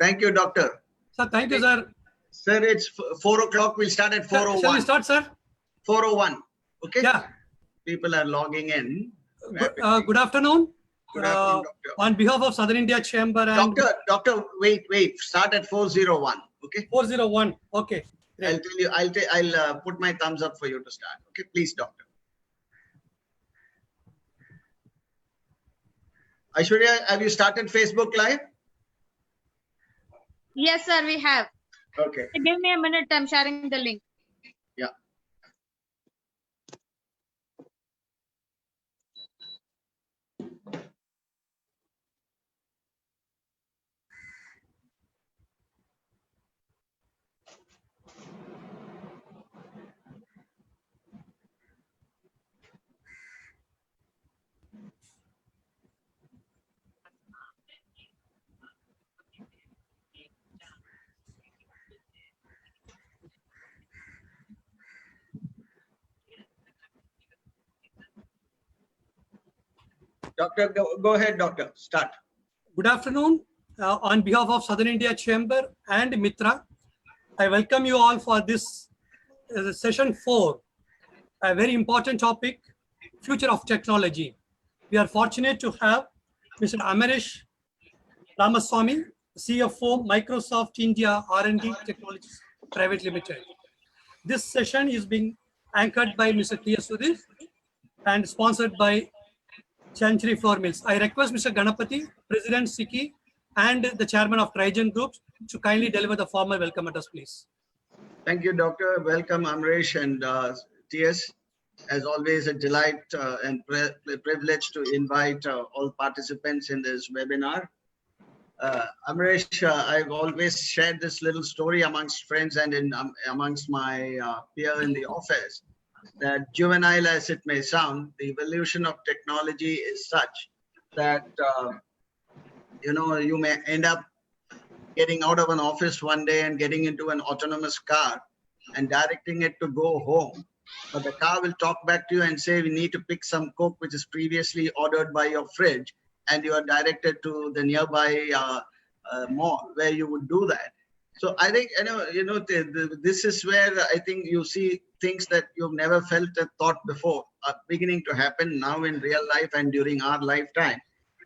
Thank you, doctor. Sir, thank you, sir. Sir, it's 4 o'clock. We'll start at 4:01. Shall we start, sir? 4:01. Okay. Yeah. People are logging in. Good afternoon. Good afternoon, doctor. On behalf of Southern India Chamber and Doctor, wait. Start at 4:01. Okay. 4:01. Okay. Great. I'll tell you. I'll put my thumbs up for you to start. Okay, please, doctor. Aishwarya, have you started Facebook Live? Yes, sir, we have. Okay. Give me a minute. I'm sharing the link. Yeah. Doctor, go ahead, doctor. Start. Good afternoon. On behalf of Southern India Chamber and MITRAA, I welcome you all for this session 4, a very important topic, future of technology. We are fortunate to have Mr. Amaresh Ramaswamy, CFO, Microsoft India R&D Technologies Private Limited. This session is being anchored by Mr. S Sudhir and sponsored by Chancery Flour Mills. I request Mr. Ganapati, President SICCI, and the Chairman of Trigen Groups to kindly deliver the formal welcome address, please. Thank you, doctor. Welcome, Amaresh and TS. As always, a delight and privilege to invite all participants in this webinar. Amaresh, I've always shared this little story amongst friends and amongst my peer in the office, that juvenile as it may sound, the evolution of technology is such that you may end up getting out of an office one day and getting into an autonomous car and directing it to go home. But the car will talk back to you and say, we need to pick some Coke which is previously ordered by your fridge, and you are directed to the nearby mall where you would do that. So I think, this is where I think you see things that you've never felt or thought before are beginning to happen now in real life and during our lifetime,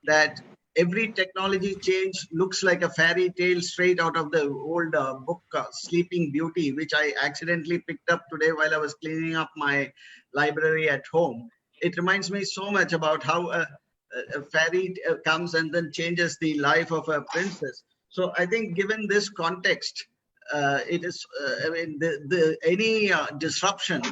that every technology change looks like a fairy tale straight out of the old book Sleeping Beauty, which I accidentally picked up today while I was cleaning up my library at home. It reminds me so much about how a fairy comes and then changes the life of a princess. So I think given this context, it is, any disruption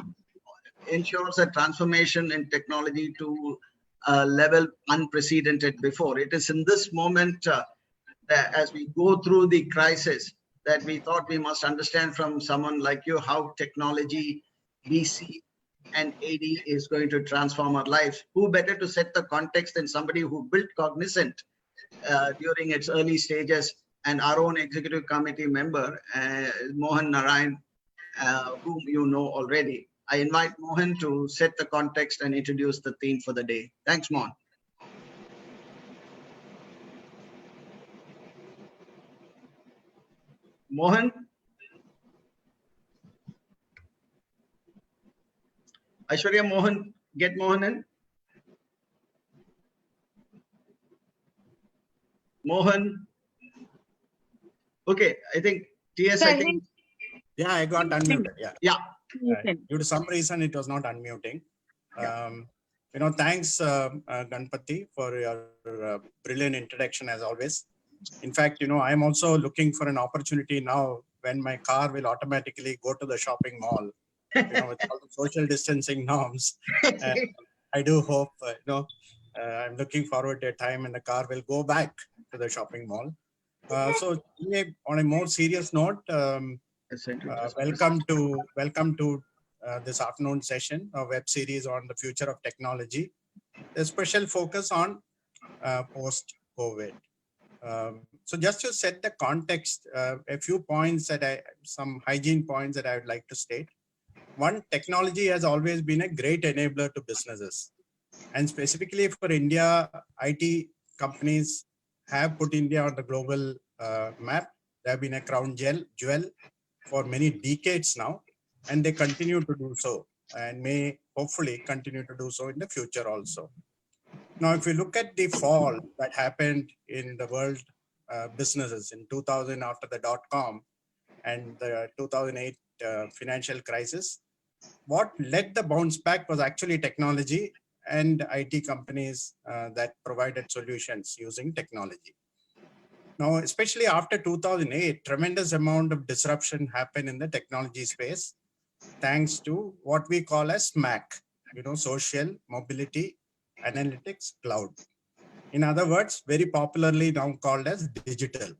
ensures a transformation in technology to a level unprecedented before. It is in this moment, that as we go through the crisis, that we thought we must understand from someone like you how technology, VC, and AD is going to transform our lives. Who better to set the context than somebody who built Cognizant during its early stages, and our own executive committee member, Mohan Narayan, whom you know already. I invite Mohan to set the context and introduce the theme for the day. Thanks, Mohan. Mohan? Aishwarya, Mohan, get Mohan in. Mohan. Okay, I think TS, I think. Yeah, I got unmuted. Yeah. Due to some reason, it was not unmuting. Thanks, Ganpati, for your brilliant introduction as always. In fact, I am also looking for an opportunity now when my car will automatically go to the shopping mall, with all the social distancing norms. I do hope, I'm looking forward to a time when the car will go back to the shopping mall. So on a more serious note, welcome to this afternoon session, a web series on the future of technology. A special focus on post-COVID. So just to set the context, a few points some hygiene points that I would like to state. One, technology has always been a great enabler to businesses, and specifically for India, IT companies have put India on the global map. They have been a crown jewel for many decades now, and they continue to do so and may hopefully continue to do so in the future also. Now, if we look at the fall that happened in the world businesses in 2000 after the dot-com and the 2008 financial crisis, what led the bounce back was actually technology and IT companies that provided solutions using technology. Now, especially after 2008, tremendous amount of disruption happened in the technology space, thanks to what we call as SMAC, social, mobility, analytics, cloud. In other words, very popularly now called as digital.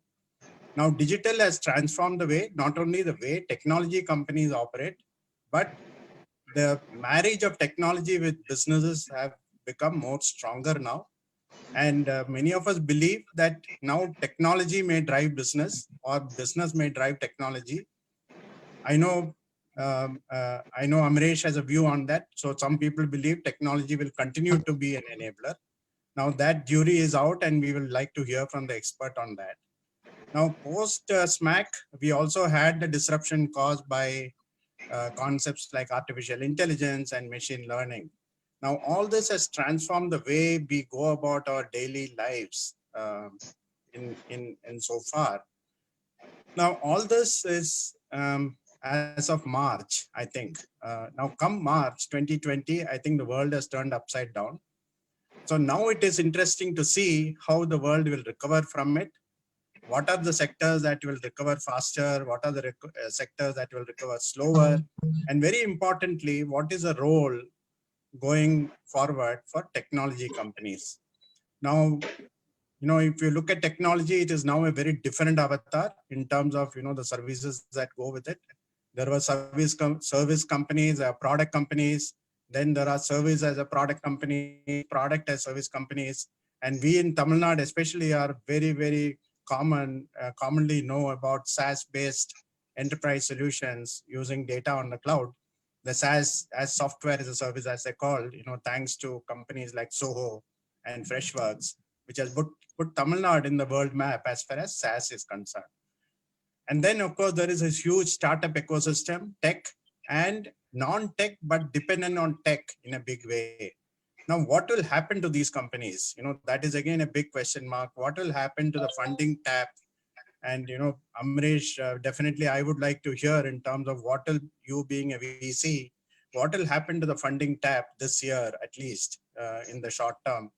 Now, digital has transformed the way, not only the way technology companies operate, but the marriage of technology with businesses have become more stronger now. And many of us believe that now technology may drive business or business may drive technology. I know Amaresh has a view on that. So some people believe technology will continue to be an enabler. Now that jury is out and we will like to hear from the expert on that. Now post SMAC, we also had the disruption caused by concepts like artificial intelligence and machine learning. Now, all this has transformed the way we go about our daily lives in so far. Now, all this is as of March, I think. Now, come March 2020, I think the world has turned upside down. So now it is interesting to see how the world will recover from it. What are the sectors that will recover faster? What are the sectors that will recover slower? And very importantly, what is the role going forward for technology companies? Now, if you look at technology, it is now a very different avatar in terms of, the services that go with it. There were service companies, product companies. Then there are service as a product company, product as service companies. And we in Tamil Nadu especially are very, very commonly know about SaaS-based enterprise solutions using data on the cloud. The SaaS as software as a service, as they call, thanks to companies like Soho and Freshworks, which has put Tamil Nadu in the world map as far as SaaS is concerned. And then, of course, there is a huge startup ecosystem, tech and non-tech, but dependent on tech in a big way. Now, what will happen to these companies? That is again a big question mark. What will happen to the funding tap? And, Amaresh, definitely I would like to hear in terms of what will you being a VC, what will happen to the funding tap this year, at least in the short term,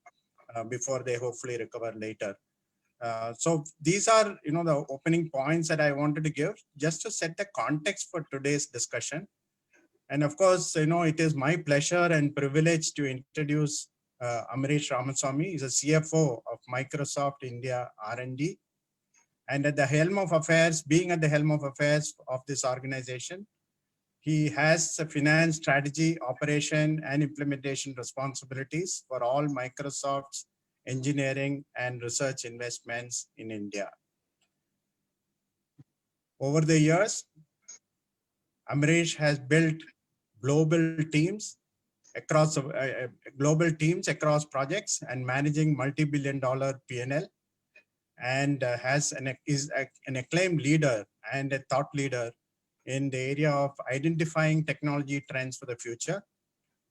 before they hopefully recover later. So these are, the opening points that I wanted to give just to set the context for today's discussion. And of course, it is my pleasure and privilege to introduce Amaresh Ramaswamy. He's a CFO of Microsoft India R&D. And at the helm of affairs, being at the helm of affairs of this organization, he has a finance, strategy, operation, and implementation responsibilities for all Microsoft's engineering and research investments in India. Over the years, Amaresh has built global teams across projects and managing multi-billion-dollar P&L, and is an acclaimed leader and a thought leader in the area of identifying technology trends for the future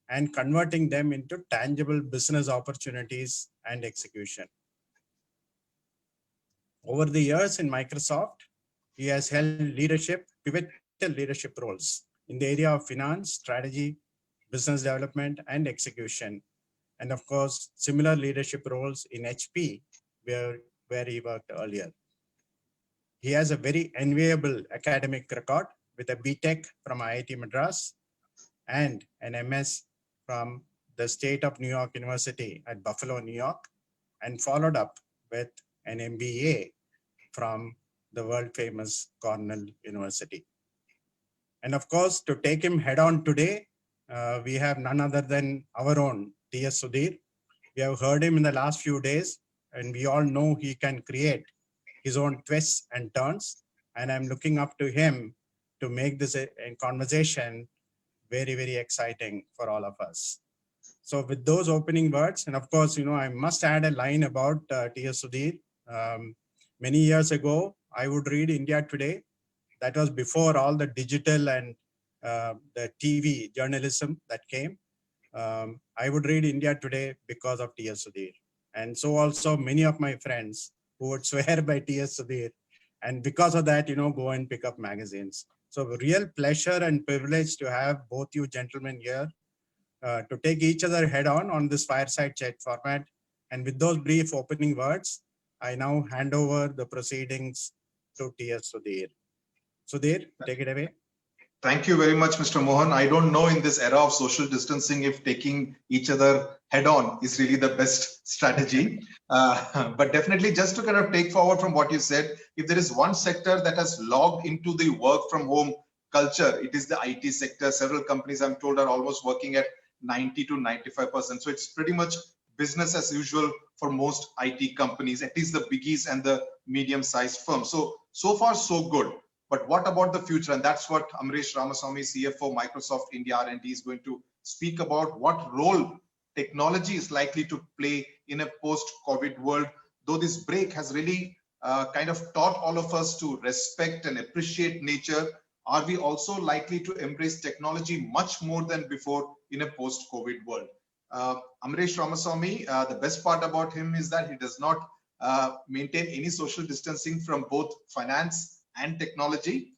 and converting them into tangible business opportunities and execution. Over the years in Microsoft, he has held pivotal leadership roles in the area of finance, strategy, business development, and execution. And of course, similar leadership roles in HP, where he worked earlier. He has a very enviable academic record with a BTech from IIT Madras and an MS from the State of New York University at Buffalo, New York, and followed up with an MBA from the world famous Cornell University. And of course, to take him head on today, we have none other than our own S Sudhir. We have heard him in the last few days, and we all know he can create his own twists and turns. And I'm looking up to him to make this a conversation very, very exciting for all of us. So with those opening words, and of course, I must add a line about S Sudhir. Many years ago, I would read India Today. That was before all the digital and the TV journalism that came. I would read India Today because of T.S. Sudhir. And so also many of my friends who would swear by T.S. Sudhir. And because of that, go and pick up magazines. So real pleasure and privilege to have both you gentlemen here to take each other head on this fireside chat format. And with those brief opening words, I now hand over the proceedings to T.S. Sudhir. Sudhir, take it away. Thank you very much, Mr. Mohan. I don't know in this era of social distancing if taking each other head on is really the best strategy. But definitely just to kind of take forward from what you said, if there is one sector that has logged into the work from home culture, it is the IT sector. Several companies I'm told are almost working at 90 to 95%. So it's pretty much business as usual for most IT companies, at least the biggies and the medium-sized firms. So far, so good. But what about the future? And that's what Amaresh Ramaswamy, CFO, Microsoft India R&D is going to speak about, what role technology is likely to play in a post-COVID world. Though this break has really kind of taught all of us to respect and appreciate nature, are we also likely to embrace technology much more than before in a post-COVID world? Amaresh Ramaswamy, the best part about him is that he does not maintain any social distancing from both finance and technology.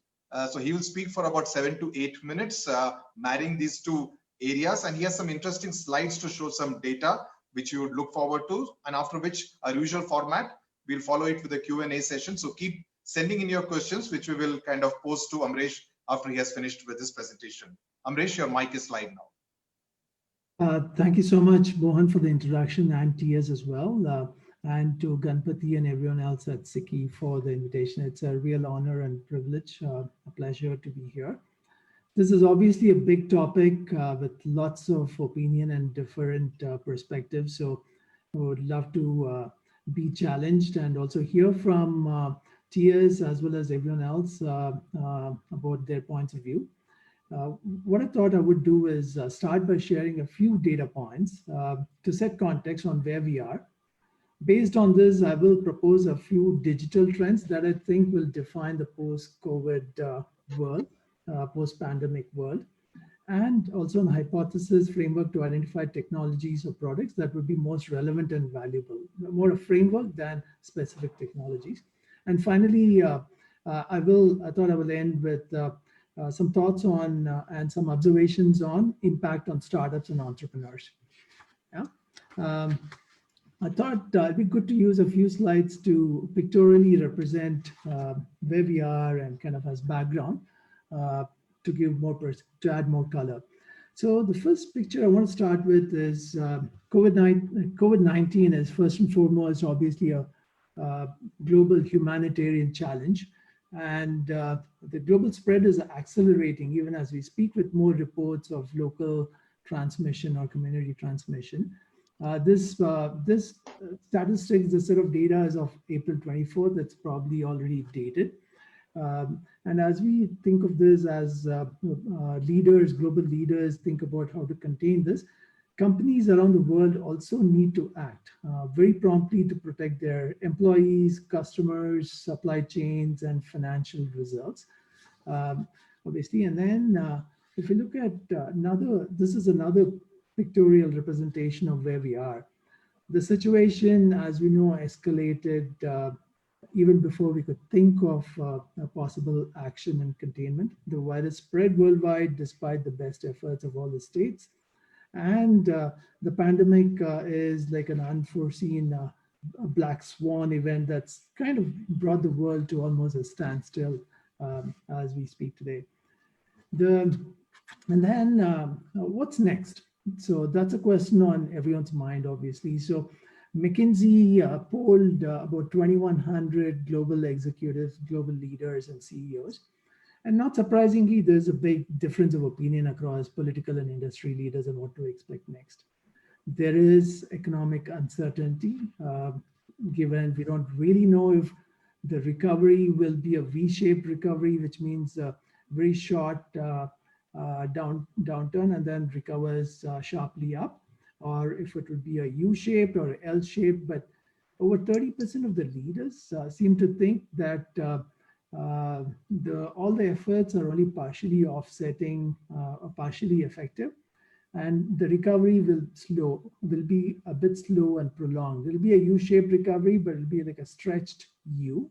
So he will speak for about 7 to 8 minutes, marrying these two areas. And he has some interesting slides to show some data, which you would look forward to. And after which, our usual format, we'll follow it with a Q&A session. So keep sending in your questions, which we will kind of pose to Amaresh after he has finished with his presentation. Amaresh, your mic is live now. Thank you so much, Mohan, for the introduction, and TS as well. And to Ganpati and everyone else at SICCI for the invitation. It's a real honor and privilege, a pleasure to be here. This is obviously a big topic with lots of opinion and different perspectives. So I would love to be challenged and also hear from TS as well as everyone else about their points of view. What I thought I would do is start by sharing a few data points to set context on where we are. Based on this, I will propose a few digital trends that I think will define the post-COVID world, post-pandemic world, and also an hypothesis framework to identify technologies or products that would be most relevant and valuable, more a framework than specific technologies. And finally, I thought I will end with some thoughts on and some observations on impact on startups and entrepreneurs. Yeah. I thought it'd be good to use a few slides to pictorially represent where we are and kind of as background to give more, to add more color. So the first picture I want to start with is COVID-19 is first and foremost obviously a global humanitarian challenge. And the global spread is accelerating even as we speak, with more reports of local transmission or community transmission. This statistics, this set of data is of April 24th. That's probably already dated. And as we think of this as leaders, global leaders, think about how to contain this, companies around the world also need to act very promptly to protect their employees, customers, supply chains, and financial results, obviously. And then if you look at this is another pictorial representation of where we are. The situation, as we know, escalated even before we could think of a possible action and containment. The virus spread worldwide despite the best efforts of all the states. And the pandemic is like an unforeseen a black swan event that's kind of brought the world to almost a standstill as we speak today. And then what's next? So that's a question on everyone's mind, obviously. So McKinsey polled about 2,100 global executives, global leaders, and CEOs. And not surprisingly, there's a big difference of opinion across political and industry leaders on what to expect next. There is economic uncertainty, given we don't really know if the recovery will be a V-shaped recovery, which means a very short downturn and then recovers sharply up, or if it would be a U-shaped or L-shaped. But over 30% of the leaders seem to think that all the efforts are only partially offsetting or partially effective, and the recovery will be a bit slow and prolonged. It'll be a U-shaped recovery, but it'll be like a stretched U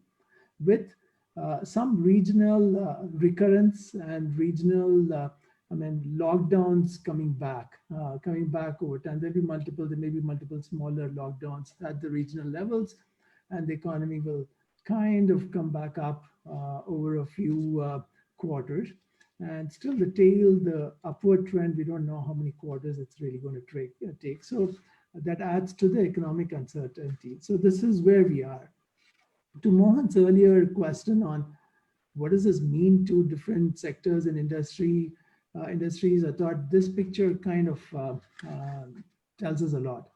with some regional recurrence and regional lockdowns coming back over time. There may be multiple smaller lockdowns at the regional levels, and the economy will kind of come back up over a few quarters. And still the upward trend, we don't know how many quarters it's really going to take. So that adds to the economic uncertainty. So this is where we are. To Mohan's earlier question on what does this mean to different sectors and industries, I thought this picture kind of tells us a lot.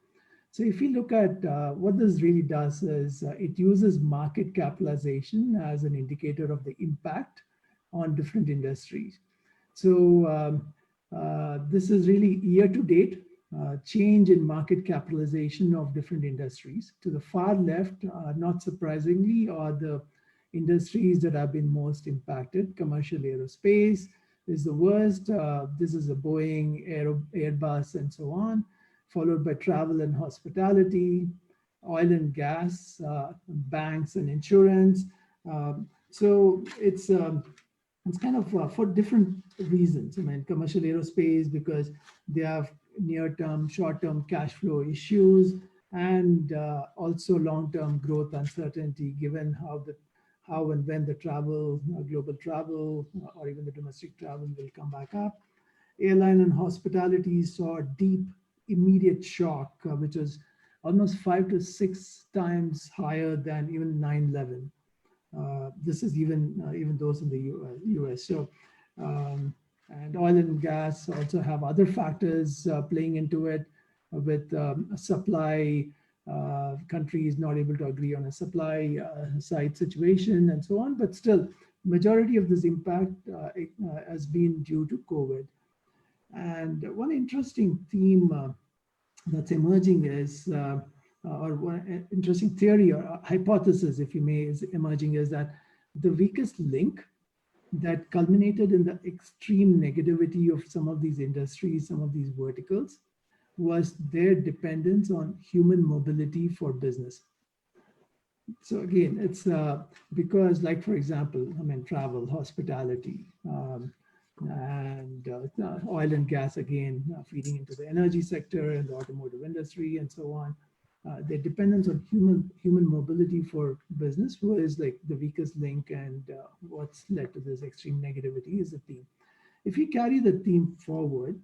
So if you look at what this really does is it uses market capitalization as an indicator of the impact on different industries. So this is really year to date change in market capitalization of different industries. To the far left, not surprisingly, are the industries that have been most impacted. Commercial aerospace is the worst. This is a Boeing, Airbus, and so on, followed by travel and hospitality, oil and gas, banks and insurance. So it's kind of for different reasons. I mean, commercial aerospace because they have near-term, short-term cash flow issues, and also long-term growth uncertainty, given how and when the travel, global travel, or even the domestic travel will come back up. Airline and hospitality saw a deep, immediate shock, which was almost 5 to 6 times higher than even 9/11. This is even those in the US. So, and oil and gas also have other factors playing into it, with supply, countries not able to agree on a supply side situation and so on. But still, majority of this impact has been due to COVID. And one interesting theme that's emerging is, or one interesting theory or hypothesis, if you may, is emerging, is that the weakest link that culminated in the extreme negativity of some of these industries, some of these verticals, was their dependence on human mobility for business. So again, it's because, like, for example, I mean, travel, hospitality, and oil and gas, again, feeding into the energy sector and the automotive industry and so on. Their dependence on human mobility for business was like the weakest link, and what's led to this extreme negativity is the theme. If you carry the theme forward,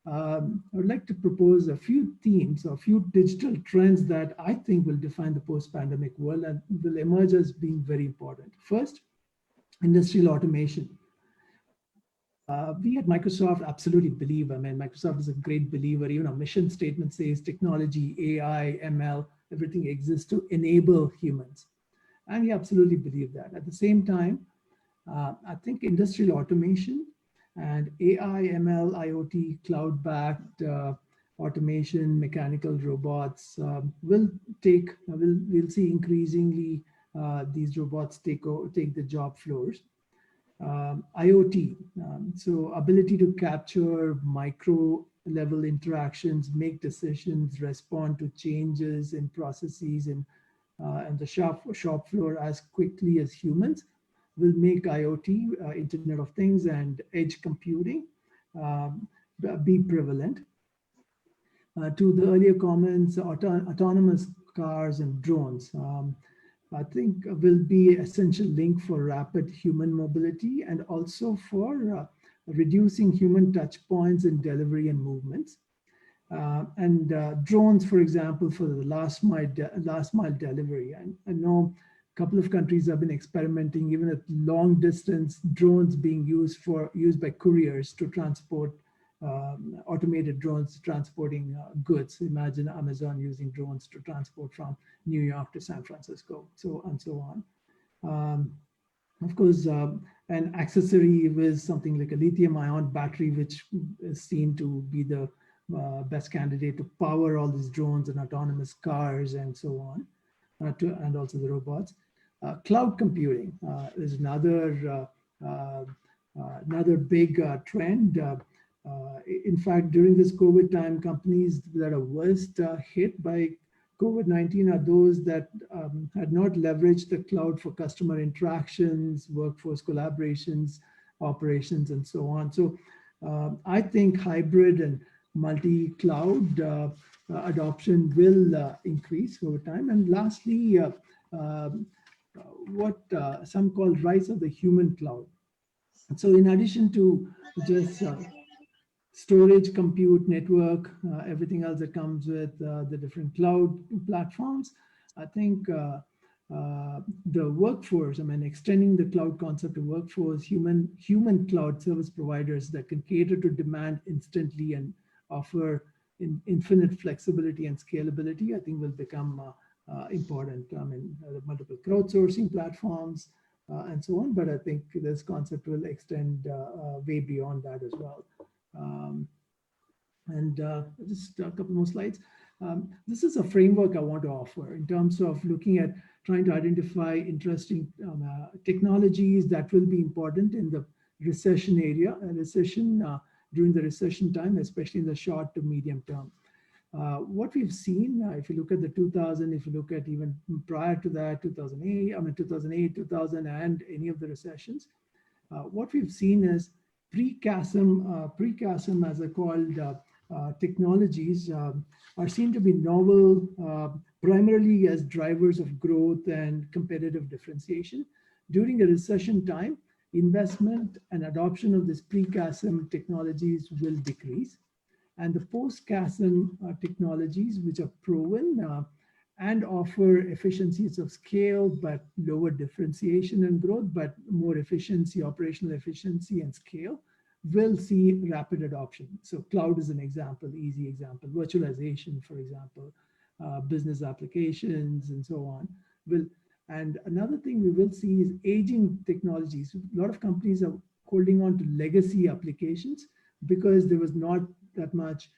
I would like to propose a few themes, or a few digital trends that I think will define the post-pandemic world and will emerge as being very important. First, industrial automation. We at Microsoft absolutely believe, I mean, Microsoft is a great believer. Even our mission statement says technology, AI, ML, everything exists to enable humans. And we absolutely believe that. At the same time, I think industrial automation and AI, ML, IoT, cloud-backed automation, mechanical robots we'll see increasingly these robots take the job floors. IoT, so ability to capture micro level interactions, make decisions, respond to changes in processes and the shop floor as quickly as humans will make IoT, Internet of Things, and edge computing be prevalent. To the earlier comments, autonomous cars and drones, I think will be an essential link for rapid human mobility and also for reducing human touch points in delivery and movements. And drones, for example, for the last mile delivery. I know a couple of countries have been experimenting even at long distance, drones being used by couriers to transport, automated drones transporting goods. Imagine Amazon using drones to transport from New York to San Francisco, and so on. Of course, an accessory with something like a lithium-ion battery, which is seen to be the best candidate to power all these drones and autonomous cars and so on. and also the robots. Cloud computing is another big trend. In fact, during this COVID time, companies that are worst hit by COVID-19 are those that had not leveraged the cloud for customer interactions, workforce collaborations, operations, and so on. So I think hybrid and multi-cloud adoption will increase over time. And lastly, what some call rise of the human cloud. So in addition to just storage, compute, network, everything else that comes with the different cloud platforms, I think the workforce, I mean, extending the cloud concept to workforce, human cloud service providers that can cater to demand instantly and offer infinite flexibility and scalability, I think will become important. I mean, multiple crowdsourcing platforms and so on, but I think this concept will extend way beyond that as well. Just a couple more slides. This is a framework I want to offer in terms of looking at trying to identify interesting technologies that will be important in the recession area, during the recession time, especially in the short to medium term. What we've seen, if you look at the 2000, if you look at even prior to that, 2008, 2000, and any of the recessions, what we've seen is pre-CASM, as I called technologies, are seen to be novel, primarily as drivers of growth and competitive differentiation. During a recession time, investment and adoption of this pre-CASM technologies will decrease. And the post-CASM technologies, which are proven and offer efficiencies of scale, but lower differentiation and growth, but more efficiency, operational efficiency and scale, will see rapid adoption. So cloud is an example, easy example, virtualization, for example, business applications and so on. And another thing we will see is aging technologies. A lot of companies are holding on to legacy applications because there was not that much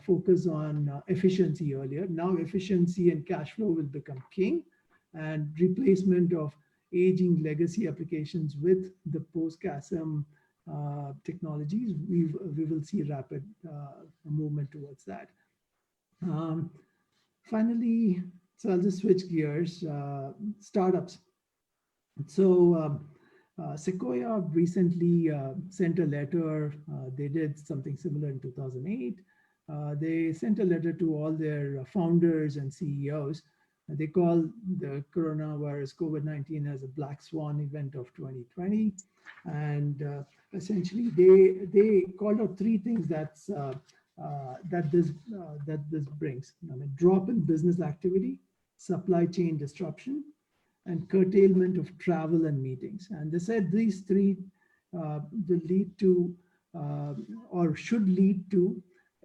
focus on efficiency earlier. Now efficiency and cash flow will become king, and replacement of aging legacy applications with the post-CASM technologies, we will see rapid movement towards that. Finally, so I'll just switch gears, startups. So Sequoia recently sent a letter. They did something similar in 2008. They sent a letter to all their founders and CEOs. They call the coronavirus COVID-19 as a black swan event of 2020. And essentially, they called out three things that this brings. I mean, drop in business activity, supply chain disruption, and curtailment of travel and meetings. And they said these three will lead to, or should lead to,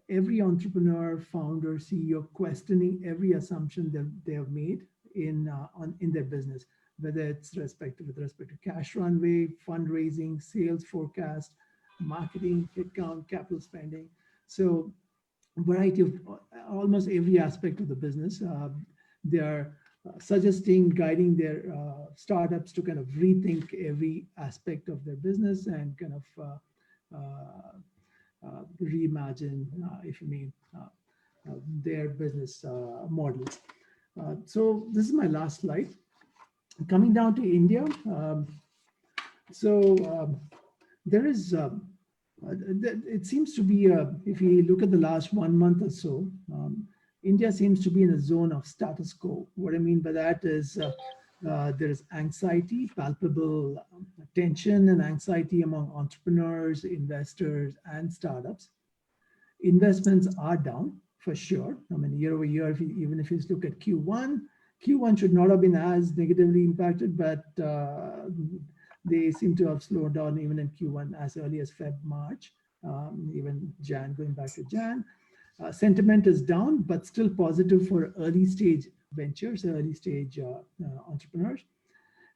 every entrepreneur, founder, CEO questioning every assumption that they have made in their business, whether it's with respect to cash runway, fundraising, sales forecast, marketing, headcount, capital spending. So a variety of almost every aspect of the business. They are suggesting, guiding their startups to kind of rethink every aspect of their business and kind of reimagine, if you mean, their business models. So this is my last slide. Coming down to India, there is, it seems to be, if you look at the last 1 month or so, India seems to be in a zone of status quo. What I mean by that is there is anxiety, palpable tension and anxiety among entrepreneurs, investors, and startups. Investments are down for sure. I mean, year over year, even if you look at Q1 should not have been as negatively impacted, but they seem to have slowed down even in Q1 as early as Feb, March, even Jan, going back to Jan. Sentiment is down, but still positive for early stage ventures, early stage entrepreneurs.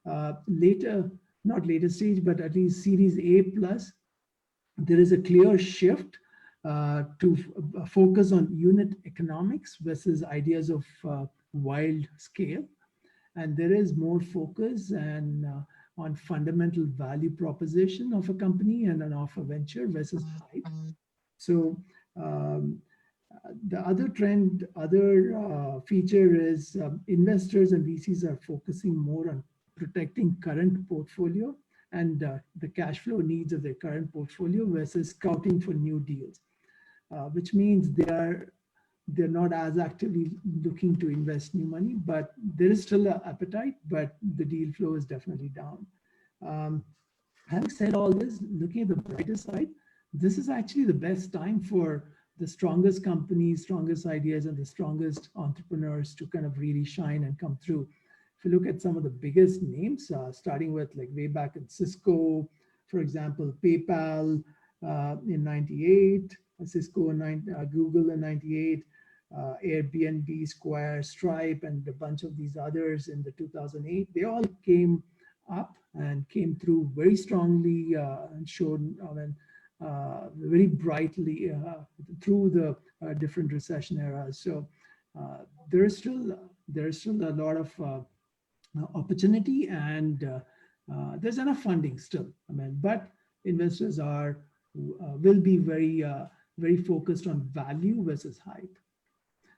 Not later stage, but at least Series A plus, there is a clear shift to focus on unit economics versus ideas of wild scale. and there is more focus and on fundamental value proposition of a company and of a venture versus hype. So the other trend, other feature is investors and VCs are focusing more on protecting current portfolio and the cash flow needs of their current portfolio versus scouting for new deals, which means they're not as actively looking to invest new money, but there is still an appetite, but the deal flow is definitely down. Having said all this, looking at the brighter side, this is actually the best time for the strongest companies, strongest ideas, and the strongest entrepreneurs to kind of really shine and come through. If you look at some of the biggest names, starting with like way back in Cisco, for example, PayPal in 98, Cisco in Google in 98, Airbnb, Square, Stripe, and a bunch of these others in the 2008, they all came up and came through very strongly and showed very brightly through the different recession eras. So there's still a lot of opportunity, and there's enough funding still. But investors will be very focused on value versus hype.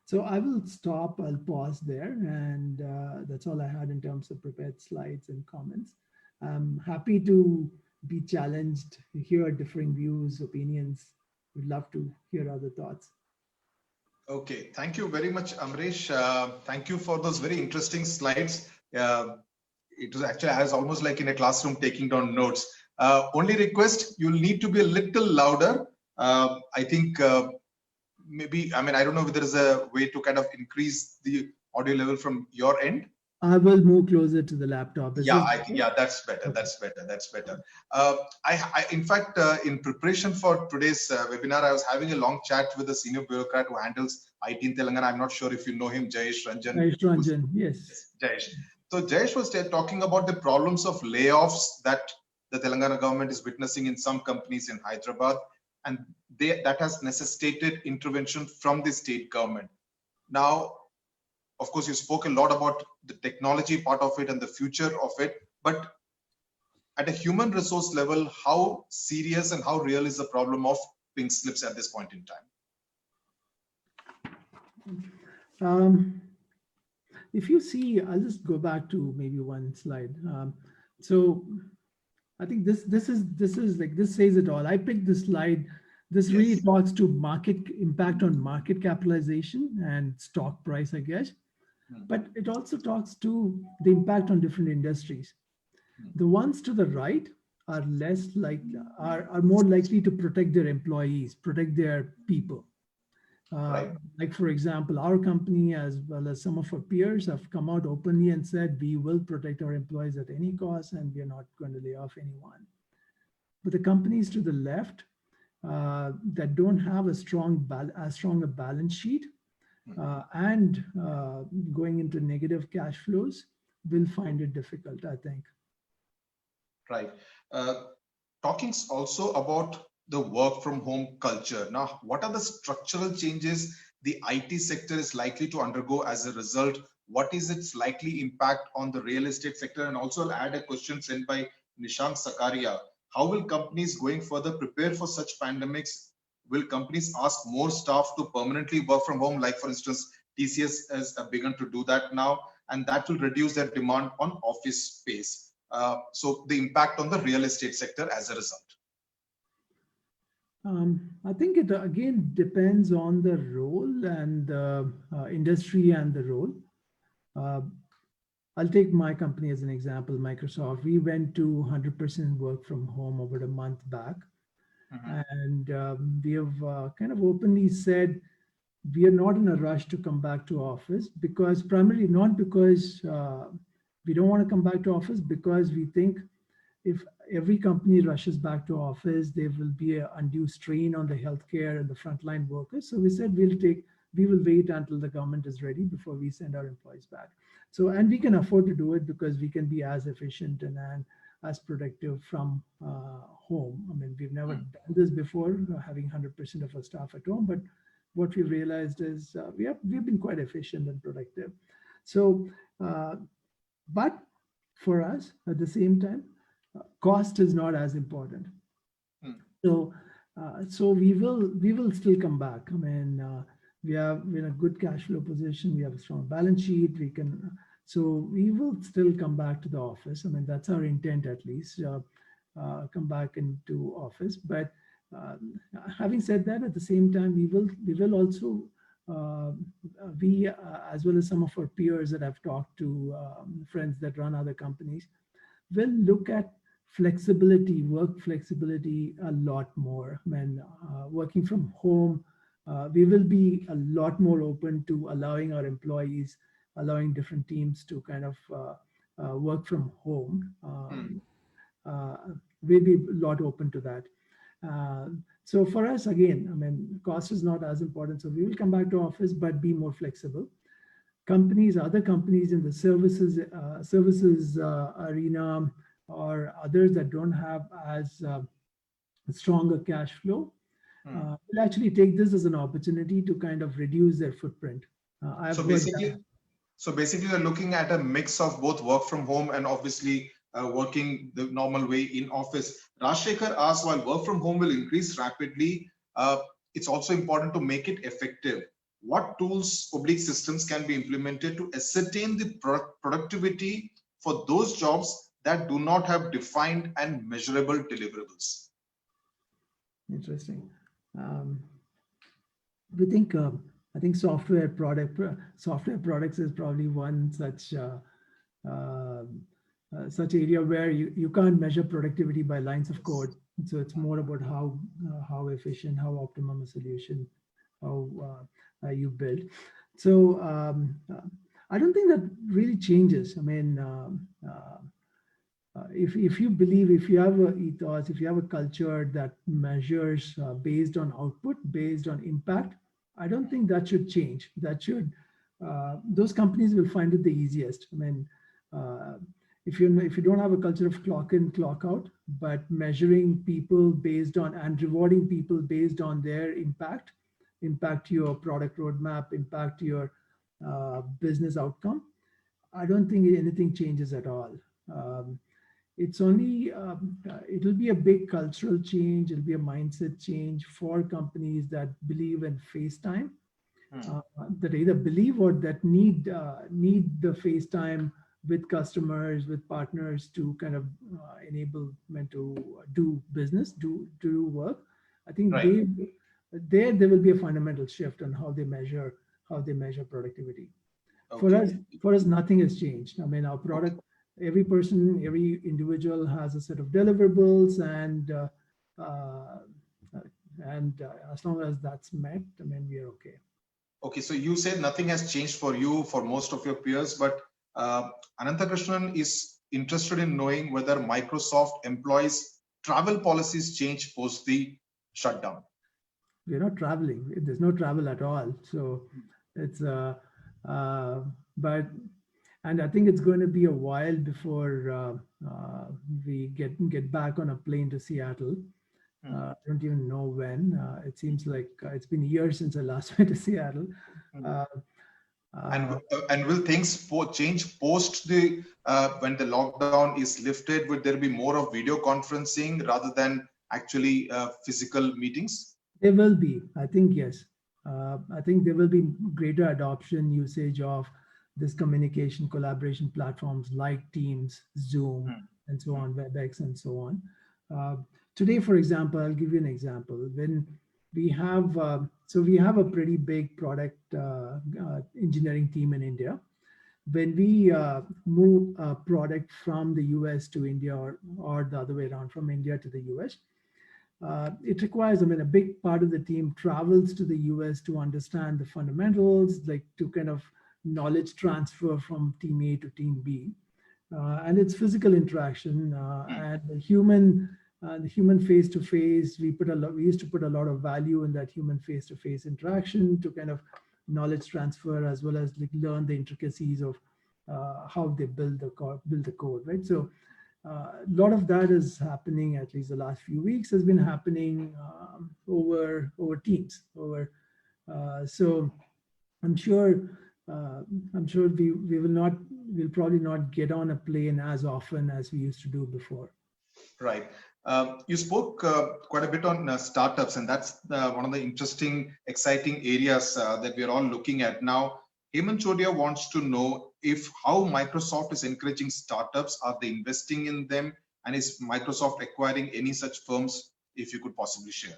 So I will stop. I'll pause there, and that's all I had in terms of prepared slides and comments. I'm happy to be challenged, hear differing views, opinions. Would love to hear other thoughts. Okay, thank you very much, Amaresh. Thank you for those very interesting slides. It was actually, I was almost like in a classroom taking down notes. Only request, you'll need to be a little louder. I think maybe, I don't know if there is a way to kind of increase the audio level from your end. I will move closer to the laptop. Yeah, that's better. That's better. That's better. In fact, in preparation for today's webinar, I was having a long chat with a senior bureaucrat who handles IT in Telangana. I'm not sure if you know him, Jayesh Ranjan. Jayesh Ranjan, yes. Jayesh. So Jayesh was talking about the problems of layoffs that the Telangana government is witnessing in some companies in Hyderabad, and that has necessitated intervention from the state government. Now, of course, you spoke a lot about the technology part of it and the future of it, but at a human resource level, how serious and how real is the problem of pink slips at this point in time? If you see, I'll just go back to maybe one slide. So I think this says it all. I picked this slide. This really talks to market impact on market capitalization and stock price, I guess. But it also talks to the impact on different industries. The ones to the right are more likely to protect their employees, protect their people. Like, for example, our company, as well as some of our peers, have come out openly and said, we will protect our employees at any cost, and we are not going to lay off anyone. But the companies to the left that don't have as strong a balance sheet and going into negative cash flows will find it difficult, I think. Right. Talking also about the work from home culture. Now, what are the structural changes the IT sector is likely to undergo as a result? What is its likely impact on the real estate sector? And also I'll add a question sent by Nishank Sakaria. How will companies going further prepare for such pandemics? Will companies ask more staff to permanently work from home? Like, for instance, TCS has begun to do that now, and that will reduce their demand on office space. So the impact on the real estate sector as a result. I think it again depends on the role and the industry and the role. I'll take my company as an example, Microsoft. We went to 100% work from home about a month back. And we have kind of openly said we are not in a rush to come back to office, because primarily not because we don't want to come back to office, because we think if every company rushes back to office, there will be an undue strain on the healthcare and the frontline workers. So we said we will wait until the government is ready before we send our employees back. So, and we can afford to do it because we can be as efficient and as productive from home. I mean, we've never done this before, having 100% of our staff at home, but what we realized is we've been quite efficient and productive. So But for us, at the same time, cost is not as important. Hmm. So we will still come back. I mean, we're in a good cash flow position. We have a strong balance sheet. So we will still come back to the office. I mean, that's our intent at least. Come back into office. But having said that, at the same time, we will also as well as some of our peers that I've talked to, friends that run other companies, will look at flexibility, work flexibility a lot more. I mean, working from home, we will be a lot more open to allowing our employees, allowing different teams to kind of work from home. We'll be a lot open to that. So for us, again, I mean, cost is not as important. So we will come back to office, but be more flexible. Other companies in the services arena, or others that don't have as stronger cash flow, will actually take this as an opportunity to kind of reduce their footprint. So basically, you're looking at a mix of both work from home and obviously working the normal way in office. Rajshekhar asked, while work from home will increase rapidly, it's also important to make it effective. What tools, public systems can be implemented to ascertain the productivity for those jobs that do not have defined and measurable deliverables? Interesting. I think software products is probably one such area where you can't measure productivity by lines of code. So it's more about how efficient, how optimum a solution, how you build. So I don't think that really changes. I mean, if you believe, if you have an ethos, if you have a culture that measures based on output, based on impact, I don't think that should change. Those companies will find it the easiest. I mean, if you don't have a culture of clock in, clock out, but measuring people based on and rewarding people based on their impact your product roadmap, impact your business outcome, I don't think anything changes at all. It's only, it'll be a big cultural change. It'll be a mindset change for companies that believe in face time, that either believe or that need the face time with customers, with partners to kind of enablement to do business, do work. I think there will be a fundamental shift on how they measure productivity. Okay. For us, nothing has changed. I mean, our product, every person, every individual has a set of deliverables, and as long as that's met, I mean, we are okay. Okay, so you said nothing has changed for you, for most of your peers, but Ananthakrishnan is interested in knowing whether Microsoft employees' travel policies change post the shutdown. We're not traveling. There's no travel at all. So it's and I think it's going to be a while before we get back on a plane to Seattle. I don't even know when. It seems like it's been years since I last went to Seattle. And will things change post the when the lockdown is lifted? Would there be more of video conferencing rather than actually physical meetings? There will be. I think yes. I think there will be greater adoption, usage of this communication collaboration platforms like Teams, Zoom, and so on, WebEx, and so on. Today, for example, I'll give you an example. When we have, we have a pretty big product engineering team in India. When we move a product from the US to India, or the other way around, from India to the US, it requires, I mean, a big part of the team travels to the US to understand the fundamentals, like to kind of knowledge transfer from team A to team B. And it's physical interaction and the human face-to-face. We used to put a lot of value in that human face-to-face interaction to kind of knowledge transfer, as well as like learn the intricacies of how they build the code, right? So a lot of that is happening, at least the last few weeks has been happening over Teams. So I'm sure I'm sure we'll probably not get on a plane as often as we used to do before. Right. You spoke quite a bit on startups, and that's one of the interesting, exciting areas that we are all looking at now. Hemant Chodia wants to know if how Microsoft is encouraging startups. Are they investing in them? And is Microsoft acquiring any such firms, if you could possibly share?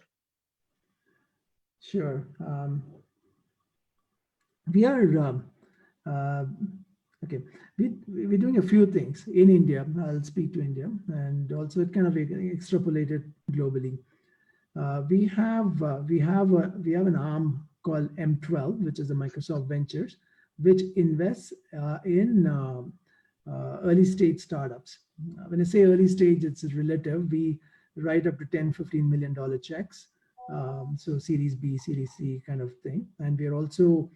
Sure. We are, okay, we're doing a few things in India. I'll speak to India, and also it kind of extrapolated globally. We have an arm called M12, which is the Microsoft Ventures, which invests in early stage startups. When I say early stage, it's relative. We write up to $10-15 million checks. So Series B, Series C kind of thing. And we are also,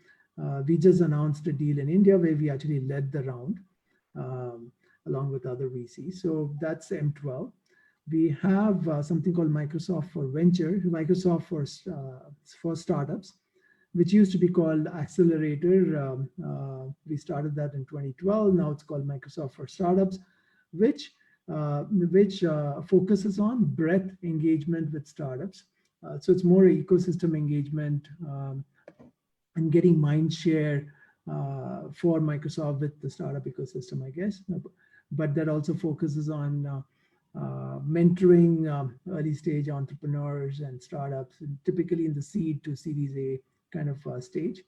we just announced a deal in India where we actually led the round along with other VCs. So that's M12. We have something called Microsoft for Venture, Microsoft for Startups, which used to be called Accelerator. We started that in 2012. Now it's called Microsoft for Startups, which focuses on breadth engagement with startups. So it's more ecosystem engagement and getting mind share for Microsoft with the startup ecosystem, I guess. But that also focuses on mentoring early stage entrepreneurs and startups, and typically in the seed to Series A kind of stage.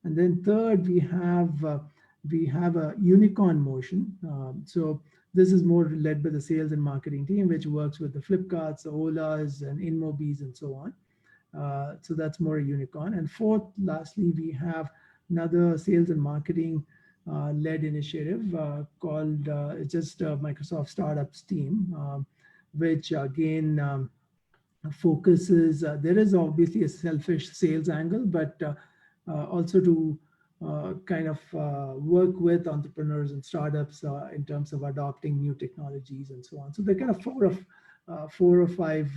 And then third, we have a unicorn motion. So this is more led by the sales and marketing team, which works with the Flipkarts, the Olas, and InMobis, and so on. So that's more a unicorn. And fourth, lastly, we have another sales and marketing led initiative called just Microsoft Startups team, which again focuses, there is obviously a selfish sales angle, but also to kind of work with entrepreneurs and startups in terms of adopting new technologies and so on. So they're kind of four or five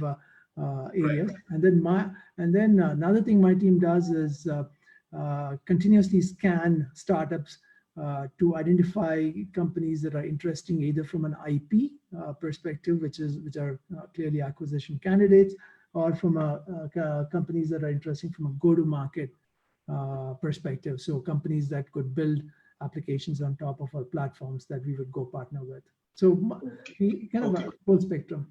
areas. And then another thing my team does is continuously scan startups to identify companies that are interesting, either from an IP perspective, which are clearly acquisition candidates, or from companies that are interesting from a go-to-market perspective. So companies that could build applications on top of our platforms that we would go partner with. So we kind of a full spectrum.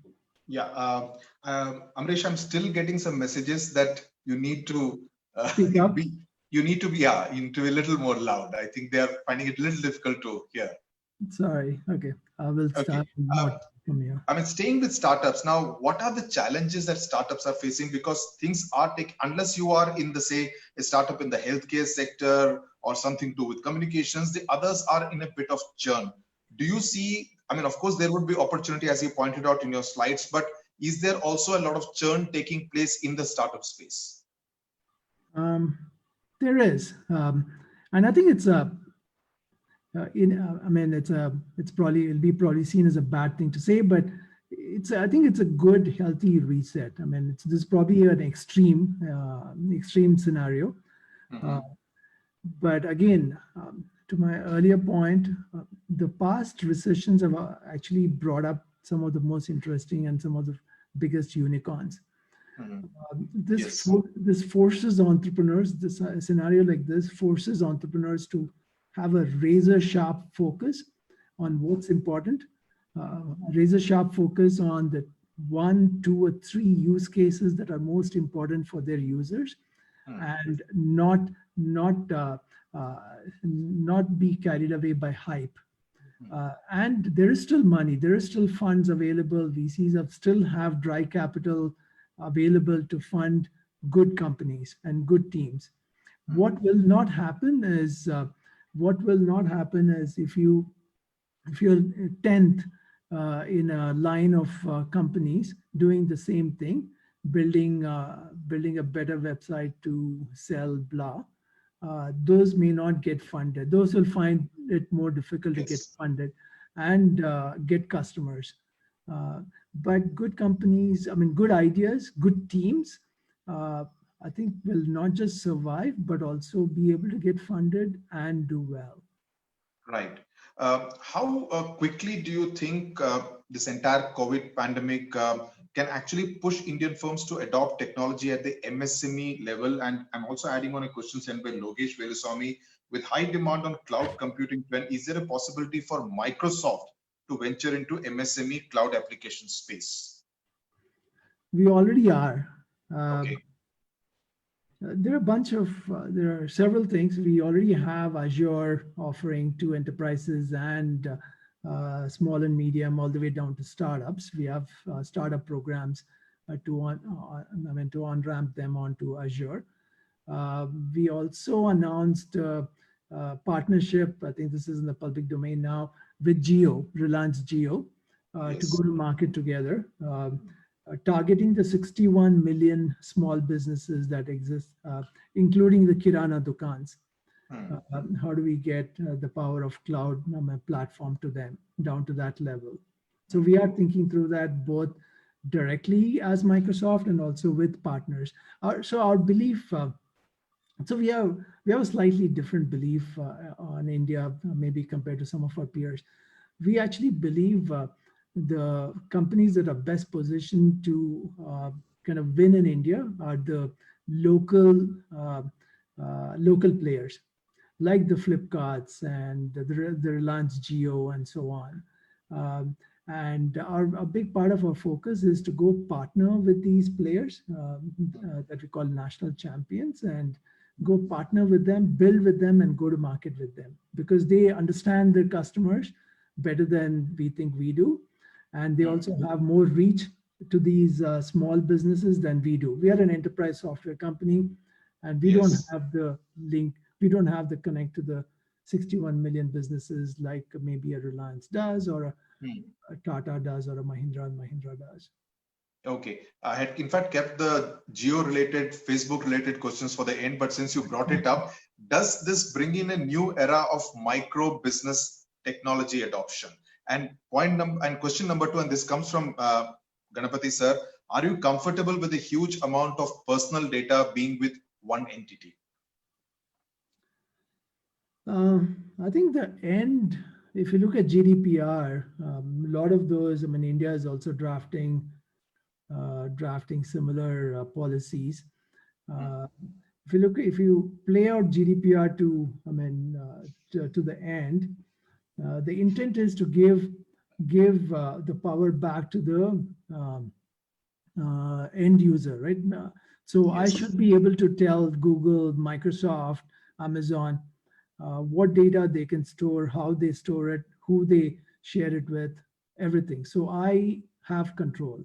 Yeah, Amaresh, I'm still getting some messages that you need to be into a little more loud. I think they are finding it a little difficult to hear. Sorry. Okay, I will start from here. I mean, staying with startups now, what are the challenges that startups are facing? Because things are unless you are in say a startup in the healthcare sector or something to do with communications, the others are in a bit of churn. Do you see? I mean, of course, there would be opportunity, as you pointed out in your slides, but is there also a lot of churn taking place in the startup space? There is, and I think it's it'll be probably seen as a bad thing to say, but I think it's a good, healthy reset. I mean, this is probably an extreme scenario. Mm-hmm. But again, to my earlier point, the past recessions have actually brought up some of the most interesting and some of the biggest unicorns. Mm-hmm. This forces entrepreneurs, this scenario like this forces entrepreneurs to have a razor sharp focus on what's important, razor sharp focus on the 1, 2, or 3 use cases that are most important for their users, and not be carried away by hype. And there is still money, there is still funds available. VCs still have dry capital available to fund good companies and good teams. What will not happen is if you're 10th in a line of companies doing the same thing, building a better website to sell blah, those may not get funded. Those will find it more difficult to get funded and get customers. But good companies, I mean, good ideas, good teams I think will not just survive, but also be able to get funded and do well. Right. How quickly do you think this entire COVID pandemic can actually push Indian firms to adopt technology at the MSME level? And I'm also adding on a question sent by Logesh Veluswamy. With high demand on cloud computing, is there a possibility for Microsoft to venture into MSME cloud application space? We already are. Okay. There are a bunch of, there are several things. We already have Azure offering to enterprises and small and medium, all the way down to startups. We have startup programs to on-ramp them onto Azure. We also announced partnership, I think this is in the public domain now, with Geo, Reliance Geo, Yes. to go to market together. Targeting the 61 million small businesses that exist, including the Kirana Dukans. How do we get the power of cloud platform to them, down to that level? So we are thinking through that both directly as Microsoft and also with partners. So our belief, so we have a slightly different belief on India, maybe compared to some of our peers. We actually believe the companies that are best positioned to kind of win in India are the local players, like the Flipkarts and the Reliance Geo and so on. And a big part of our focus is to go partner with these players that we call national champions, and go partner with them, build with them, and go to market with them, because they understand their customers better than we think we do. And they also have more reach to these small businesses than we do. We are an enterprise software company, and we don't have the link, we don't have the connect to the 61 million businesses like maybe a Reliance does, or a Tata does, or a Mahindra does. Okay. I had in fact kept the geo-related, Facebook-related questions for the end, but since you brought it up, does this bring in a new era of micro business technology adoption? And question number 2, and this comes from Ganapati sir, are you comfortable with a huge amount of personal data being with one entity? I think the end, if you look at GDPR, a lot of those, I mean, India is also drafting similar policies. If you play out GDPR to the end, the intent is to give the power back to the end user, right? So I should be able to tell Google, Microsoft, Amazon, what data they can store, how they store it, who they share it with, everything. So I have control.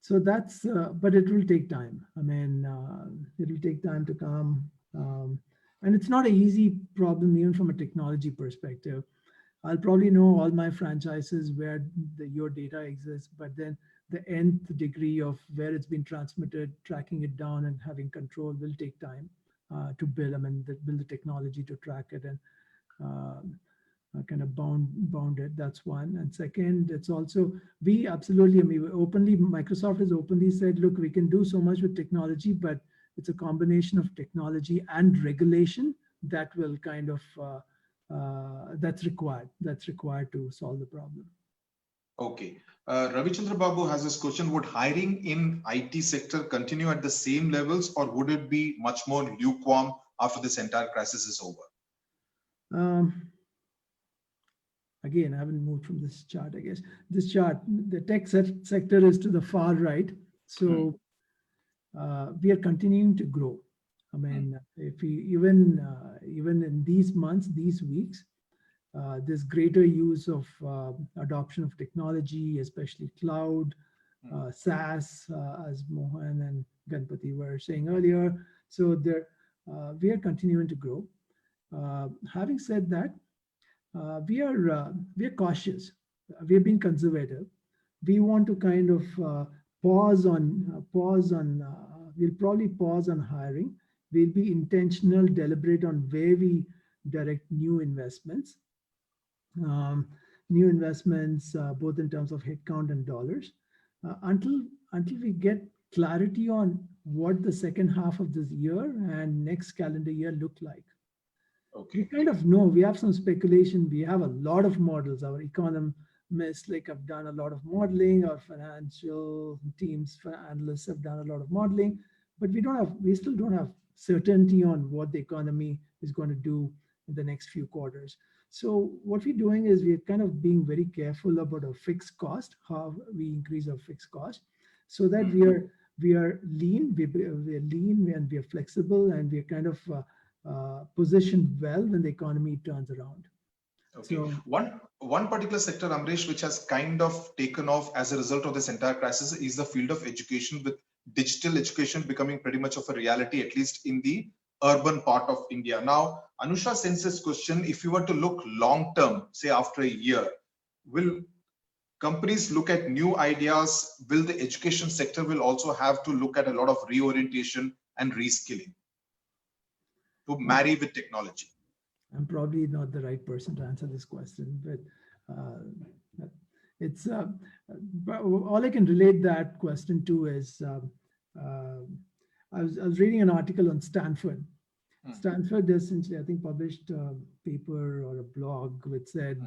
So that's, but it will take time. I mean, it will take time to come. And it's not an easy problem, even from a technology perspective. I'll probably know all my franchises where your data exists, but then the nth degree of where it's been transmitted, tracking it down and having control will take time to build. I mean, build the technology to track it and kind of bound it. That's one. And second, it's also, we absolutely, I mean, openly, Microsoft has openly said, look, we can do so much with technology, but it's a combination of technology and regulation that will kind of, that's required to solve the problem. Okay. Ravichandra Babu has this question, would hiring in IT sector continue at the same levels, or would it be much more lukewarm after this entire crisis is over? Again, I haven't moved from this chart, I guess. This chart, the tech sector is to the far right. So we are continuing to grow. I mean, if we even in these months, these weeks, there's greater use of adoption of technology, especially cloud, SaaS, as Mohan and Ganpati were saying earlier. So there, we are continuing to grow. Having said that, we are cautious. We're being conservative. We want to kind of pause on. We'll probably pause on hiring. We'll be intentional, deliberate on where we direct new investments. Both in terms of headcount and dollars, until we get clarity on what the second half of this year and next calendar year look like. Okay. We kind of know, we have some speculation, we have a lot of models. Our economists have done a lot of modeling, our financial teams, analysts have done a lot of modeling, but we still don't have certainty on what the economy is going to do in the next few quarters. So what we're doing is we're kind of being very careful about our fixed cost, how we increase our fixed cost, so that we are lean, we're lean and we are flexible, and we're kind of positioned well when the economy turns around. Okay. So, one particular sector, Amaresh, which has kind of taken off as a result of this entire crisis is the field of education, with digital education becoming pretty much of a reality, at least in the urban part of India. Now, Anusha sends this question: if you were to look long term, say after a year, will companies look at new ideas? Will the education sector will also have to look at a lot of reorientation and reskilling to marry with technology? I'm probably not the right person to answer this question, but it's but all I can relate that question to is I was reading an article on Stanford. Stanford essentially, I think, published a paper or a blog which said,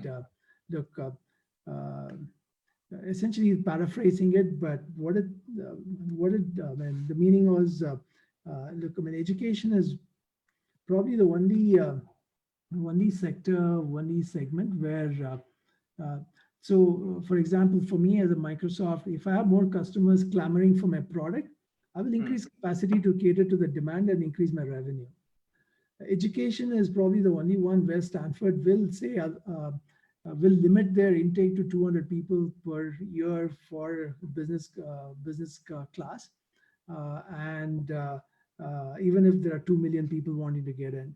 look, essentially paraphrasing it, but the meaning was, look, I mean, education is probably the only sector, only segment where, so for example, for me as a Microsoft, if I have more customers clamoring for my product, I will increase capacity to cater to the demand and increase my revenue. Education is probably the only one where Stanford will say, will limit their intake to 200 people per year for business class. And even if there are 2 million people wanting to get in.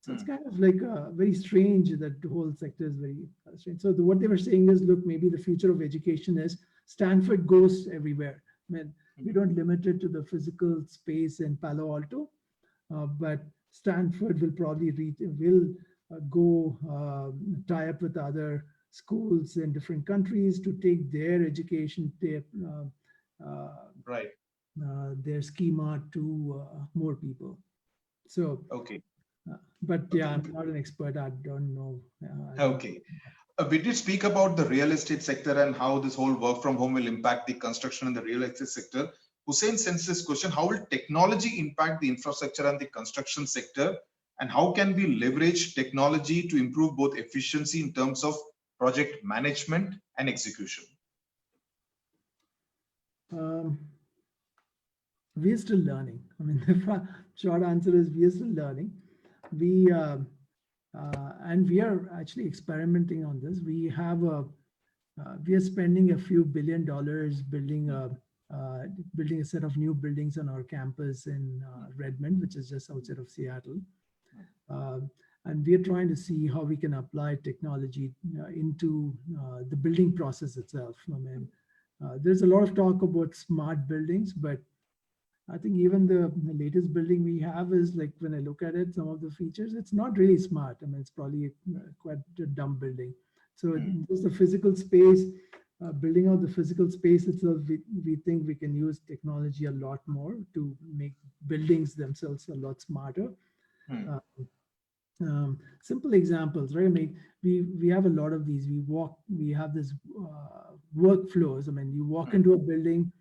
So it's kind of like very strange that the whole sector is very strange. So what they were saying is, look, maybe the future of education is Stanford goes everywhere. I mean, we don't limit it to the physical space in Palo Alto, but Stanford will probably go tie up with other schools in different countries to take their education, their schema to more people. So, okay. But yeah, I'm not an expert. I don't know. Okay. We did speak about the real estate sector and how this whole work from home will impact the construction and the real estate sector. Hussein sends this question: how will technology impact the infrastructure and the construction sector? And how can we leverage technology to improve both efficiency in terms of project management and execution? We're still learning. I mean, the short answer is we are still learning. And we are actually experimenting on this. We are spending a few $1 billion building a set of new buildings on our campus in Redmond, which is just outside of Seattle. And we are trying to see how we can apply technology into the building process itself. I mean, there's a lot of talk about smart buildings, but I think even the latest building we have is, like, when I look at it, some of the features, it's not really smart. I mean, it's probably quite a dumb building. So just the physical space, building out the physical space itself, we think we can use technology a lot more to make buildings themselves a lot smarter. Simple examples, right? I mean, we have a lot of these. We have this workflows. I mean, you walk into a building,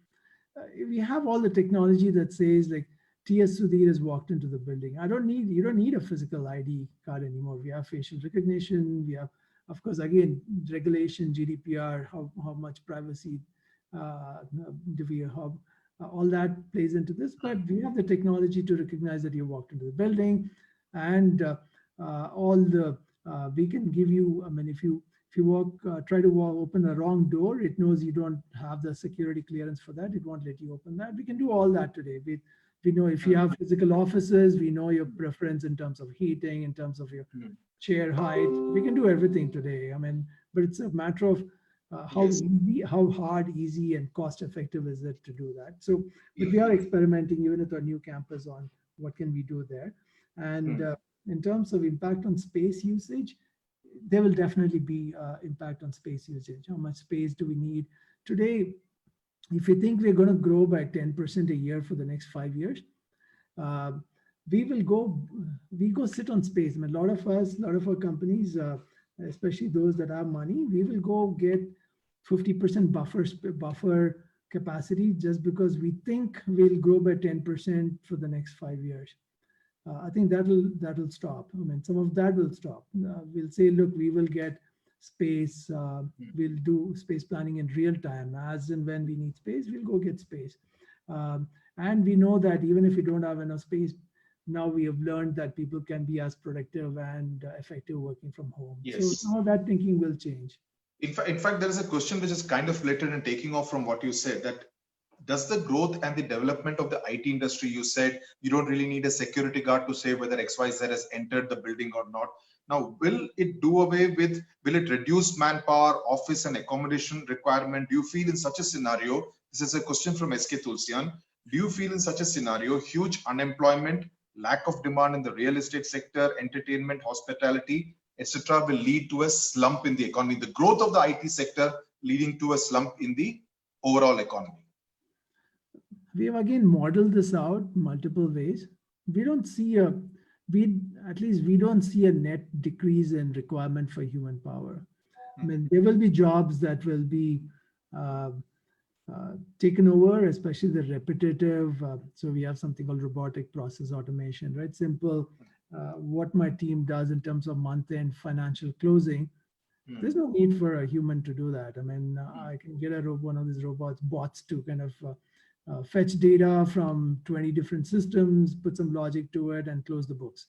we have all the technology that says, like, S Sudhir has walked into the building. You don't need a physical ID card anymore. We have facial recognition. We have, of course, again, regulation, GDPR, how much privacy do we have? All that plays into this, but we have the technology to recognize that you walked into the building, and we can give you, I mean, if you try to open the wrong door, it knows you don't have the security clearance for that. It won't let you open that. We can do all that today. We know if you have physical offices, we know your preference in terms of heating, in terms of your chair height. We can do everything today. I mean, but it's a matter of how hard, easy, and cost effective is it to do that. So, but we are experimenting even at our new campus on what can we do there. And in terms of impact on space usage, there will definitely be impact on space usage. How much space do we need? Today, if you think we're going to grow by 10% a year for the next 5 years, we go sit on space. I mean, a lot of our companies, especially those that have money, we will go get 50% buffer capacity just because we think we'll grow by 10% for the next 5 years. I think that'll stop. I mean, some of that will stop. We'll say, look, we will get space. We'll do space planning in real time. As and when we need space, we'll go get space. And we know that even if we don't have enough space, now we have learned that people can be as productive and effective working from home. Yes. So now that thinking will change. In fact, there is a question which is kind of related and taking off from what you said, that does the growth and the development of the IT industry, you said you don't really need a security guard to say whether XYZ has entered the building or not. Now, will it reduce manpower, office and accommodation requirement? Do you feel in such a scenario, this is a question from SK Tulsian, do you feel in such a scenario, huge unemployment, lack of demand in the real estate sector, entertainment, hospitality, etc., will lead to a slump in the economy, the growth of the IT sector leading to a slump in the overall economy? We have again modeled this out multiple ways. We don't see we don't see a net decrease in requirement for human power. I mean, there will be jobs that will be taken over, especially the repetitive. So we have something called robotic process automation, right? Simple, what my team does in terms of month-end financial closing. There's no need for a human to do that. I mean, I can get one of these bots to kind of fetch data from 20 different systems, put some logic to it, and close the books.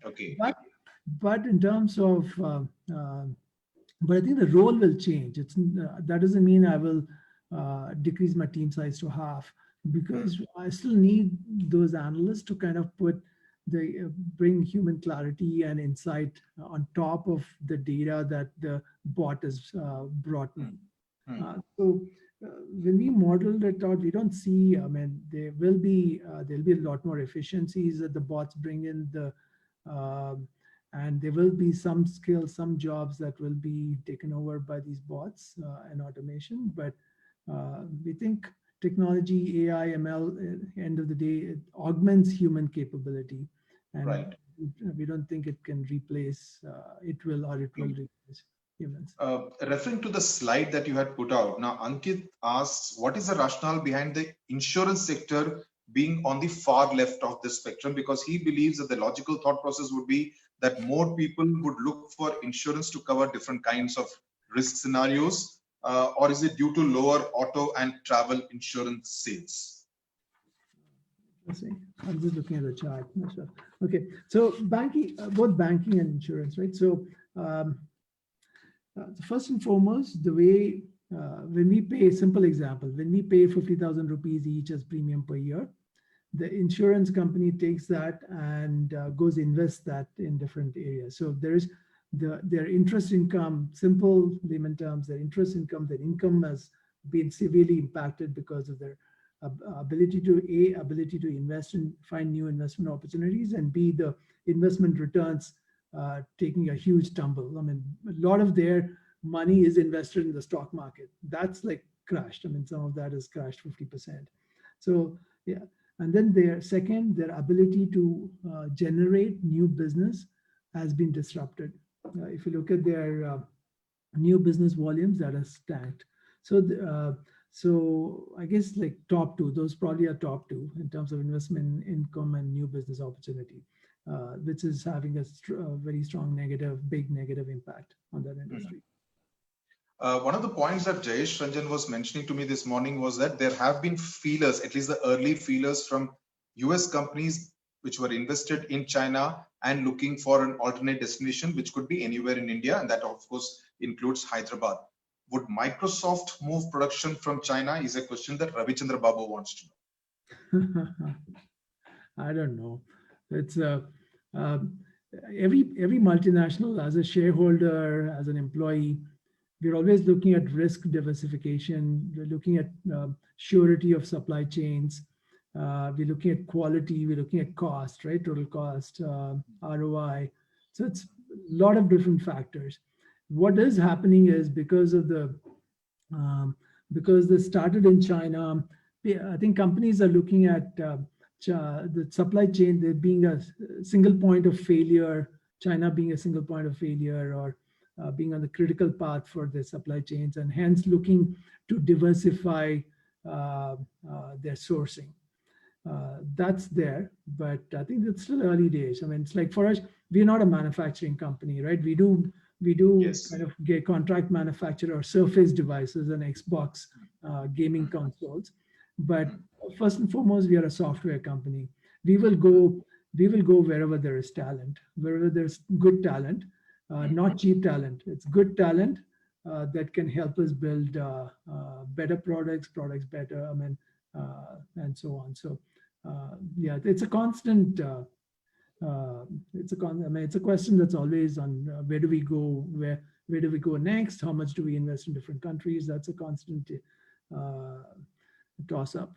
Okay. But in terms of, but I think the role will change. That doesn't mean I will decrease my team size to half, because I still need those analysts to kind of bring human clarity and insight on top of the data that the bot has brought me. So when we modeled it out, we don't see, I mean, there'll be a lot more efficiencies that the bots bring in, and there will be some skills, some jobs that will be taken over by these bots and automation. But we think technology, AI, ML, end of the day, it augments human capability. And right. We don't think it can replace, it will replace humans. Referring to the slide that you had put out, now Ankit asks, what is the rationale behind the insurance sector being on the far left of the spectrum? Because he believes that the logical thought process would be that more people would look for insurance to cover different kinds of risk scenarios, or is it due to lower auto and travel insurance sales? Let's see. I'm just looking at the chart. Okay, so banking, both banking and insurance, right? So first and foremost, the way when we pay, simple example, when we pay 50,000 rupees each as premium per year, the insurance company takes that and goes invest that in different areas. So there is their interest income, simple layman terms, their interest income, their income has been severely impacted because of their ability to invest and find new investment opportunities, and B, the investment returns taking a tumble tumble. I mean, a lot of their money is invested in the stock market. That's like crashed. I mean, some of that has crashed 50%. So yeah, and then their ability to generate new business has been disrupted. If you look at their new business volumes, that has tanked. So I guess like top two, those probably are top two in terms of investment income and new business opportunity, which is having a very strong big negative impact on that industry. One of the points that Jayesh Ranjan was mentioning to me this morning was that there have been feelers, at least the early feelers from US companies which were invested in China and looking for an alternate destination, which could be anywhere in India. And that of course includes Hyderabad. Would Microsoft move production from China is a question that Ravichandra Babu wants to know. I don't know. It's every multinational, as a shareholder, as an employee, we're always looking at risk diversification. We're looking at surety of supply chains. We're looking at quality. We're looking at cost, right? Total cost, ROI. So it's a lot of different factors. What is happening is because of the because they started in China. I think companies are looking at the supply chain, there being a single point of failure, China being a single point of failure, or being on the critical path for their supply chains, and hence looking to diversify their sourcing. That's there, but I think it's still early days. I mean, it's like for us, we're not a manufacturing company, right? We do Yes. kind of get contract manufacture or Surface devices and Xbox gaming consoles, but first and foremost, we are a software company. We will go wherever there is talent, wherever there's good talent, not cheap talent. It's good talent that can help us build better products better. I mean, and so on. So yeah, it's a constant. It's a question that's always on where do we go? Where do we go next? How much do we invest in different countries? That's a constant toss up.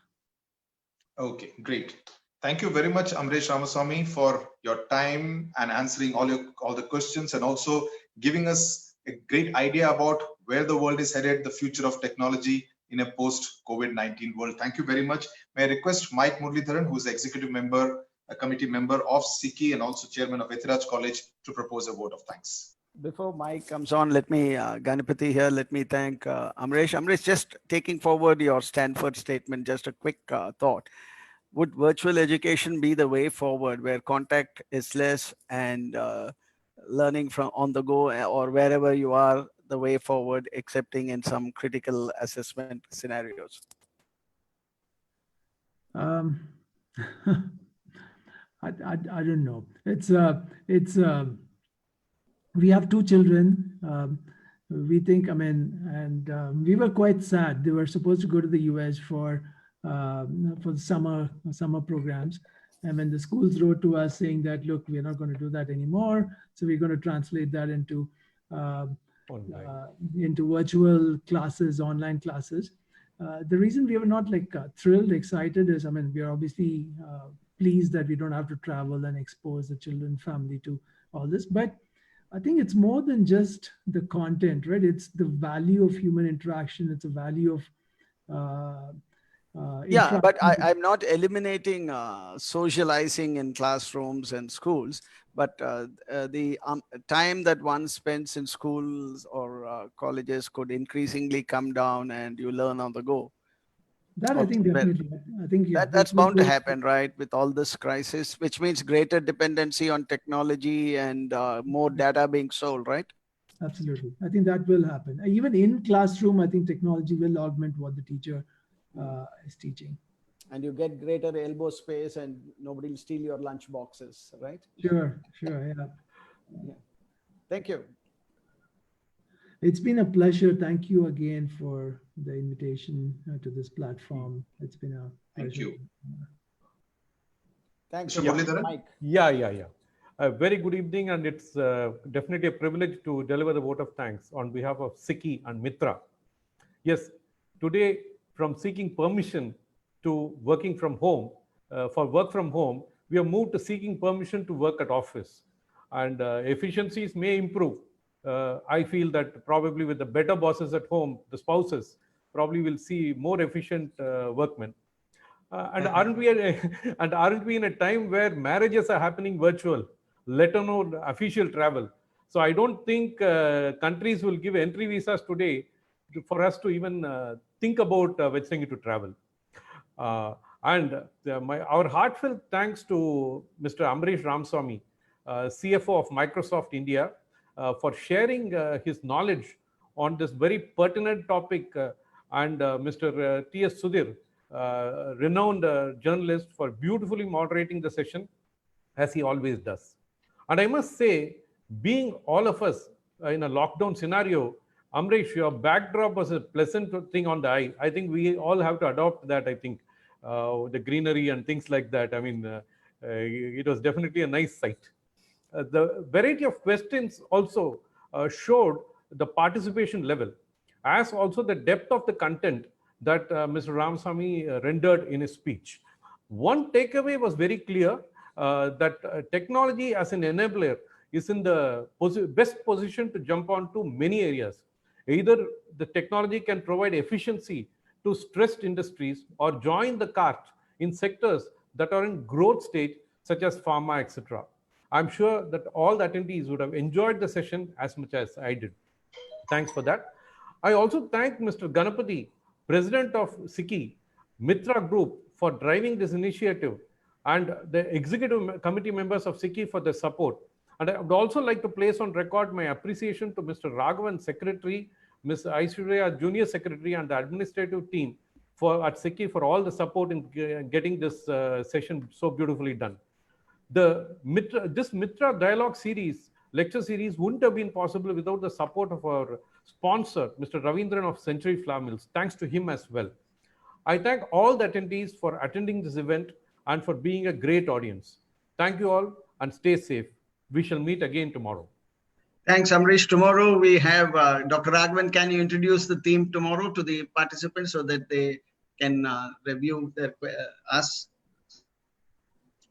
Okay, great. Thank you very much, Amaresh Ramaswamy, for your time and answering all the questions, and also giving us a great idea about where the world is headed, the future of technology in a post-COVID-19 world. Thank you very much. May I request Mike Muralidharan, who is the executive member, a committee member of SICCI and also chairman of Ethiraj College, to propose a vote of thanks. Before Mike comes on, let me, Ganapati here, let me thank Amaresh. Amaresh, just taking forward your Stanford statement, just a quick thought. Would virtual education be the way forward, where contact is less and learning from on the go or wherever you are, the way forward, excepting in some critical assessment scenarios? I don't know. We have two children. We think, I mean, and we were quite sad. They were supposed to go to the US for the summer programs. And when the schools wrote to us saying that, look, we're not going to do that anymore. So we're going to translate that into virtual classes, online classes. The reason we were not like thrilled, excited is, I mean, we are obviously pleased that we don't have to travel and expose the children, family to all this. But I think it's more than just the content, right? It's the value of human interaction. It's a value of yeah, but I'm not eliminating socializing in classrooms and schools, but the time that one spends in schools or colleges could increasingly come down and you learn on the go. That I think definitely. I think yeah, that's bound to happen, right? With all this crisis, which means greater dependency on technology and more data being sold, right? Absolutely. I think that will happen. Even in classroom, I think technology will augment what the teacher is teaching. And you get greater elbow space and nobody will steal your lunch boxes, right? Sure, yeah. Thank you. It's been a pleasure. Thank you again for the invitation to this platform. It's been a pleasure. Thank you. Thanks, Mike. Yeah. A very good evening, and it's definitely a privilege to deliver the vote of thanks on behalf of SICCI and MITRAA. Yes, today, from seeking permission to working from home, for work from home, we have moved to seeking permission to work at office, and efficiencies may improve. I feel that probably with the better bosses at home, the spouses probably will see more efficient workmen. And aren't we in a time where marriages are happening virtual, let alone official travel? So I don't think countries will give entry visas today for us to even think about venturing to travel. Our heartfelt thanks to Mr. Amaresh Ramaswamy, CFO of Microsoft India, for sharing his knowledge on this very pertinent topic, and Mr. S Sudhir, renowned journalist, for beautifully moderating the session, as he always does. And I must say, being all of us in a lockdown scenario, Amaresh, your backdrop was a pleasant thing on the eye. I think we all have to adopt that, I think, the greenery and things like that. I mean, it was definitely a nice sight. The variety of questions also showed the participation level, as also the depth of the content that Mr. Ramaswamy rendered in his speech. One takeaway was very clear, that technology as an enabler is in the best position to jump onto many areas. Either the technology can provide efficiency to stressed industries or join the cart in sectors that are in growth stage, such as pharma, etc. I'm sure that all the attendees would have enjoyed the session as much as I did. Thanks for that. I also thank Mr. Ganapathy, President of SICCI, MITRAA Group, for driving this initiative, and the executive committee members of SICCI for their support. And I would also like to place on record my appreciation to Mr. Raghavan, Secretary, Ms. Aishwarya, Junior Secretary, and the administrative team at SICCI for all the support in getting this session so beautifully done. This MITRAA Dialogue Series, lecture series, wouldn't have been possible without the support of our sponsor, Mr. Ravindran of Century Flour Mills. Thanks to him as well. I thank all the attendees for attending this event and for being a great audience. Thank you all and stay safe. We shall meet again tomorrow. Thanks, Amrish. Tomorrow we have Dr. Raghavan. Can you introduce the theme tomorrow to the participants so that they can review their us?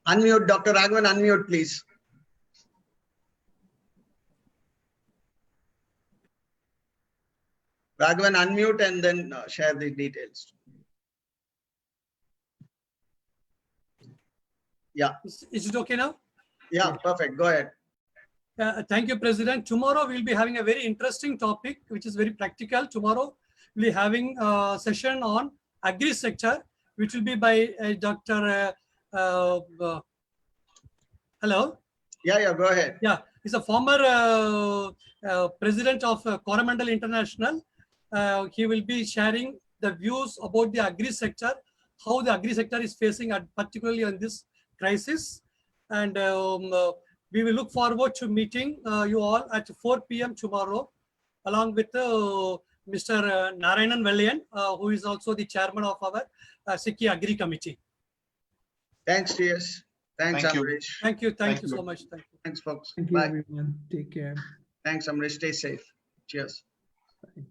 Unmute, Dr. Raghavan, unmute, please. Raghavan, unmute and then share the details. Yeah. Is it okay now? Yeah, perfect. Go ahead. Thank you, President. Tomorrow we'll be having a very interesting topic, which is very practical. Tomorrow we'll be having a session on agri sector, which will be by Dr. Hello. Yeah, go ahead. Yeah, he's a former president of Coromandel International. He will be sharing the views about the agri sector, how the agri sector is facing, particularly on this crisis. And we will look forward to meeting you all at 4 p.m. tomorrow, along with Mr. Narayanan Vellayan, who is also the chairman of our SICCI Agri Committee. Thanks, TS. Thanks, Thank you. Amrish. Thank you. Thank you so much. Thank you. Thanks, folks. Thank you, Bye. everyone. Take care. Thanks, Amrish. Stay safe. Cheers. Bye.